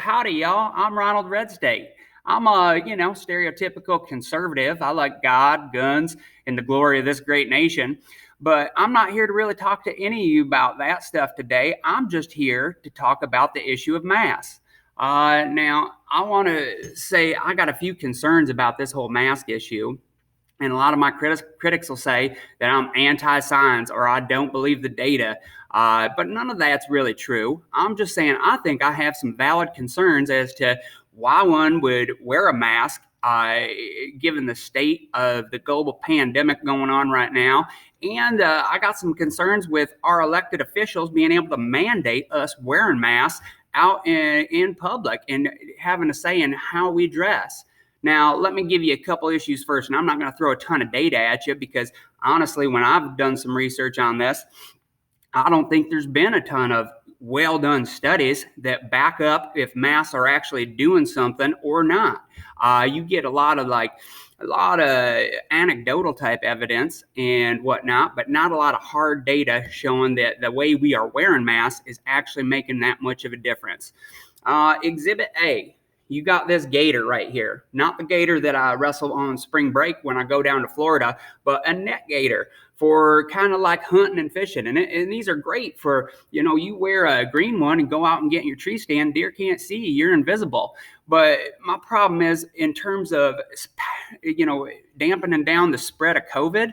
howdy, y'all. I'm Ronald Redstate. I'm a, stereotypical conservative. I like God, guns, and the glory of this great nation. But I'm not here to really talk to any of you about that stuff today. I'm just here to talk about the issue of masks. Now, I want to say I got a few concerns about this whole mask issue. And a lot of my critics will say that I'm anti-science or I don't believe the data. But none of that's really true. I'm just saying I think I have some valid concerns as to why one would wear a mask, given the state of the global pandemic going on right now. And I got some concerns with our elected officials being able to mandate us wearing masks out in public and having a say in how we dress. Now, let me give you a couple issues first, and I'm not going to throw a ton of data at you because, honestly, when I've done some research on this, I don't think there's been a ton of well-done studies that back up if masks are actually doing something or not. You get a lot of anecdotal type evidence and whatnot, but not a lot of hard data showing that the way we are wearing masks is actually making that much of a difference. Exhibit A. You got this gator right here, not the gator that I wrestle on spring break when I go down to Florida, but a net gator for kind of like hunting and fishing. And these are great for, you wear a green one and go out and get in your tree stand, deer can't see you, you're invisible. But my problem is in terms of, dampening down the spread of COVID,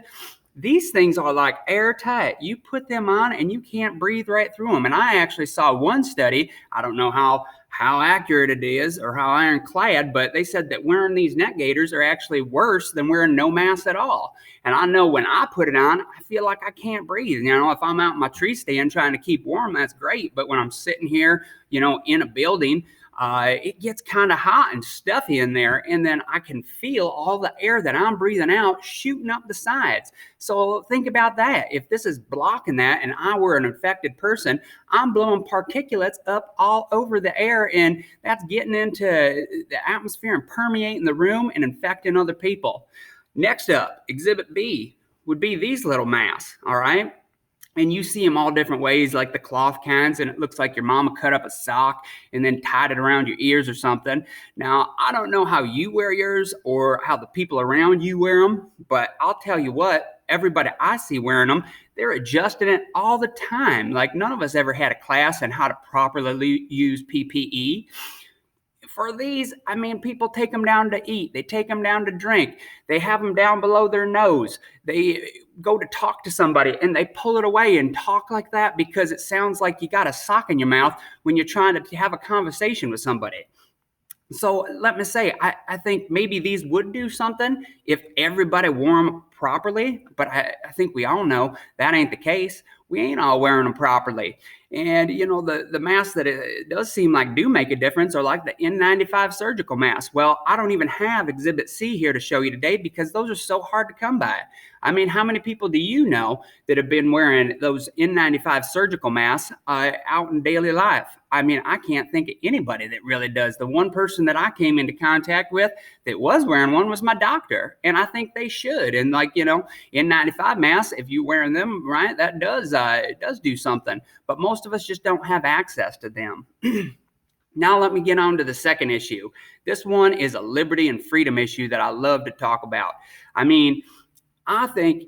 these things are like airtight. You put them on and you can't breathe right through them. And I actually saw one study, I don't know how accurate it is or how ironclad, but they said that wearing these net gaiters are actually worse than wearing no mask at all. And I know when I put it on, I feel like I can't breathe. If I'm out in my tree stand trying to keep warm, that's great. But when I'm sitting here, in a building, it gets kind of hot and stuffy in there, and then I can feel all the air that I'm breathing out shooting up the sides. So think about that. If this is blocking that and I were an infected person, I'm blowing particulates up all over the air, and that's getting into the atmosphere and permeating the room and infecting other people. Next up, Exhibit B would be these little masks, all right? And you see them all different ways, like the cloth kinds, and it looks like your mama cut up a sock and then tied it around your ears or something. Now, I don't know how you wear yours or how the people around you wear them, but I'll tell you what, everybody I see wearing them, they're adjusting it all the time. Like none of us ever had a class on how to properly use PPE. For these, people take them down to eat. They take them down to drink. They have them down below their nose. They go to talk to somebody and they pull it away and talk like that because it sounds like you got a sock in your mouth when you're trying to have a conversation with somebody. So let me say, I think maybe these would do something if everybody wore them properly, but I think we all know that ain't the case. We ain't all wearing them properly. And, the masks that it does seem like do make a difference are like the N95 surgical masks. Well, I don't even have Exhibit C here to show you today because those are so hard to come by. How many people do you know that have been wearing those N95 surgical masks out in daily life? I can't think of anybody that really does. The one person that I came into contact with that was wearing one was my doctor, and I think they should. And N95 masks, if you're wearing them, right, that does do something. But most of us just don't have access to them. Now let me get on to the second issue. This one is a liberty and freedom issue that I love to talk about. I think,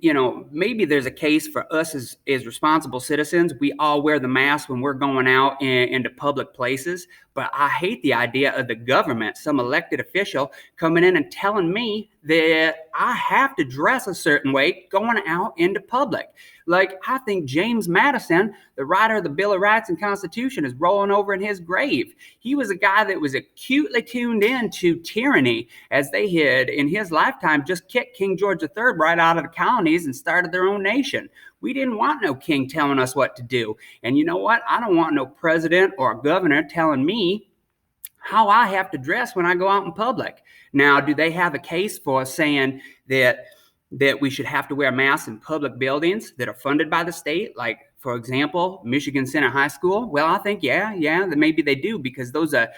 maybe there's a case for us as responsible citizens. We all wear the mask when we're going out into public places. But I hate the idea of the government, some elected official, coming in and telling me that I have to dress a certain way going out into public. Like, I think James Madison, the writer of the Bill of Rights and Constitution, is rolling over in his grave. He was a guy that was acutely tuned in to tyranny, as they had, in his lifetime, just kicked King George III right out of the colonies and started their own nation. We didn't want no king telling us what to do. And you know what? I don't want no president or governor telling me how I have to dress when I go out in public. Now, do they have a case for saying that we should have to wear masks in public buildings that are funded by the state? Like, for example, Michigan Center High School? Well, I think, yeah, maybe they do because those are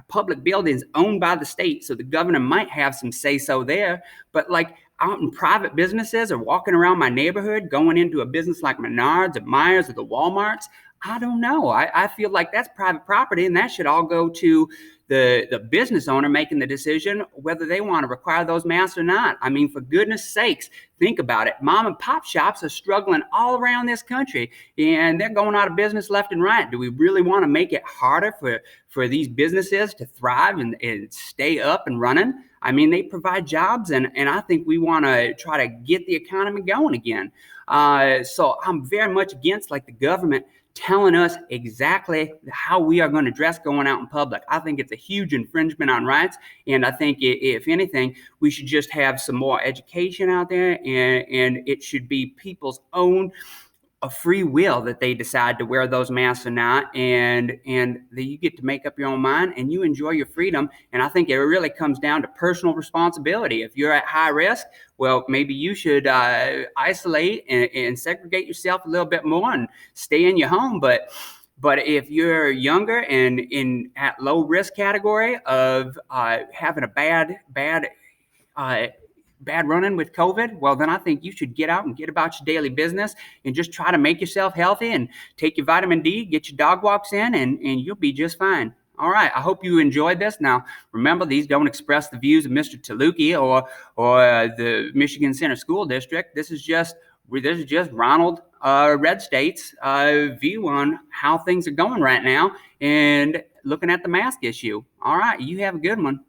public buildings owned by the state. So the governor might have some say-so there. But like out in private businesses or walking around my neighborhood, going into a business like Menards or Myers or the Walmarts, I don't know. I feel like that's private property, and that should all go to the business owner making the decision whether they want to require those masks or not. I mean, for goodness sakes, think about it. Mom and pop shops are struggling all around this country, and they're going out of business left and right. Do we really want to make it harder for these businesses to thrive and stay up and running? I mean, they provide jobs, and I think we want to try to get the economy going again. So I'm very much against like the government telling us exactly how we are going to dress going out in public. I think it's a huge infringement on rights, and I think if anything, we should just have some more education out there, and it should be people's own a free will that they decide to wear those masks or not, and that you get to make up your own mind and you enjoy your freedom. And I think it really comes down to personal responsibility. If you're at high risk, well, maybe you should isolate and segregate yourself a little bit more and stay in your home. But if you're younger and in at low risk category of having a bad run-in with COVID, well, then I think you should get out and get about your daily business and just try to make yourself healthy and take your vitamin D, get your dog walks in, and you'll be just fine. All right, I hope you enjoyed this. Now, remember, these don't express the views of Mr. Taluki or the Michigan Center School District. This is just Ronald Redstate's view on how things are going right now and looking at the mask issue. All right, you have a good one.